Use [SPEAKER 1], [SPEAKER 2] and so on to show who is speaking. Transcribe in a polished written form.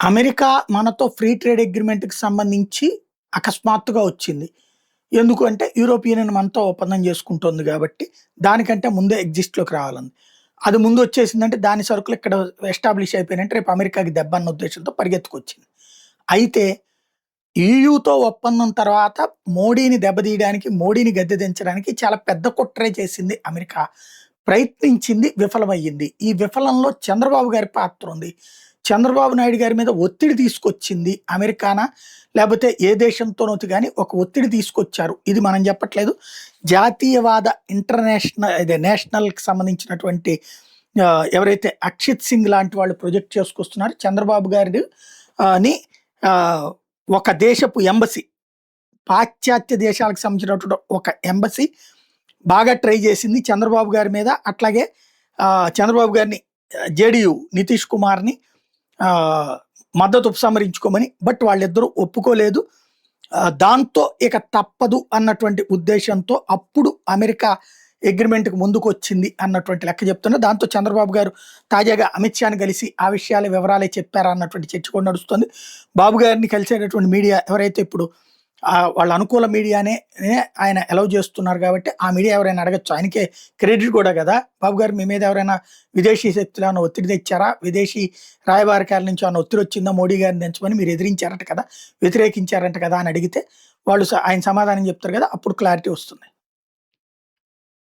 [SPEAKER 1] America మనతో free trade అగ్రీమెంట్‌కి సంబంధించి అకస్మాత్తుగా వచ్చింది. ఎందుకు అంటే యూరోపియన్ యూనియన్ మనతో ఒప్పందం చేసుకుంటోంది గాబట్టి, దానికంటే ముందే ఎగ్జిస్ట్‌లోకి రావాలని. అది ముందొచ్చేసిందంటే దాని సరుకులు ఇక్కడ ఎస్టాబ్లిష్ అయిపోయినంటే రేపు అమెరికాకి దెబ్బ అన్న ఉద్దేశ్యంతో పరిగెత్తుకొచ్చింది. అయితే ఈయూతో ఒప్పందం తర్వాత మోడీని దెబ్బతీయడానికి, మోడీని గద్దె దించడానికి చాలా పెద్ద కుట్రే చేసింది అమెరికా. ప్రయత్నించింది, విఫలమయ్యింది. ఈ విఫలంలో చంద్రబాబు గారి పాత్రుంది. చంద్రబాబు నాయుడు గారి మీద ఒత్తిడి తీసుకొచ్చింది అమెరికానా? లేపోతే ఏ దేశంతోనోతి గాని ఒక ఒత్తిడి తీసుకొచ్చారు. ఇది మనం చెప్పట్లేదు. జాతీయవాద నేషనల్‌కి సంబంధించినటువంటి ఎవరైతే అక్షిత్ సింగ్ లాంటి వాళ్ళు ప్రొజెక్ట్ చేసుకొస్తున్నారు. చంద్రబాబు గారిది ని ఆహ్, ఒక దేశపు ఎంబసీ, పాశ్చాత్య దేశాలకు సంబంధించినటువంటి ఒక ఎంబసీ బాగా ట్రై చేసింది చంద్రబాబు గారి మీద. అట్లాగే చంద్రబాబు గారిని జేడీయూ నితీష్ కుమార్‌ని ఆహ్, మద్దతు ఉపసంహరించుకోమని. బట్ వాళ్ళిద్దరూ ఒప్పుకోలేదు. దాంతో ఇక తప్పదు అన్నటువంటి ఉద్దేశ్యంతో అప్పుడు అమెరికా అగ్రీమెంట్‌కి ముందుకొచ్చింది అన్నటువంటి లెక్క చెప్తున్నా. దాంతో చంద్రబాబు గారు తాజాగా అమిత్ షాని కలిసి ఆ విషయాల వివరాలే చెప్పారా అన్నటువంటి చర్చ కూడా నడుస్తుంది. బాబు గారిని కలిసేటటువంటి మీడియా ఎవరైతే ఇప్పుడు వాళ్ళ అనుకూల మీడియానే ఆయన అలౌ చేస్తున్నారు కాబట్టి, ఆ మీడియా ఎవరైనా అడగొచ్చు. ఆయనకే క్రెడిట్ కూడా గదా! బాబు గారు మీ మీద ఎవరైనా విదేశీ శక్తులు ఏమన్నా ఒత్తిడి తెచ్చారా? విదేశీ రాయబారికాల నుంచి ఏమన్నా ఒత్తిడొచ్చిందా మోడీ గారిని దించమని మీరు ఎదిరించారట కదా! వ్యతిరేకించారంట కదా! అని అడిగితే వాళ్ళు ఆయన సమాధానం చెప్తారు కదా! అప్పుడు క్లారిటీ వస్తుంది.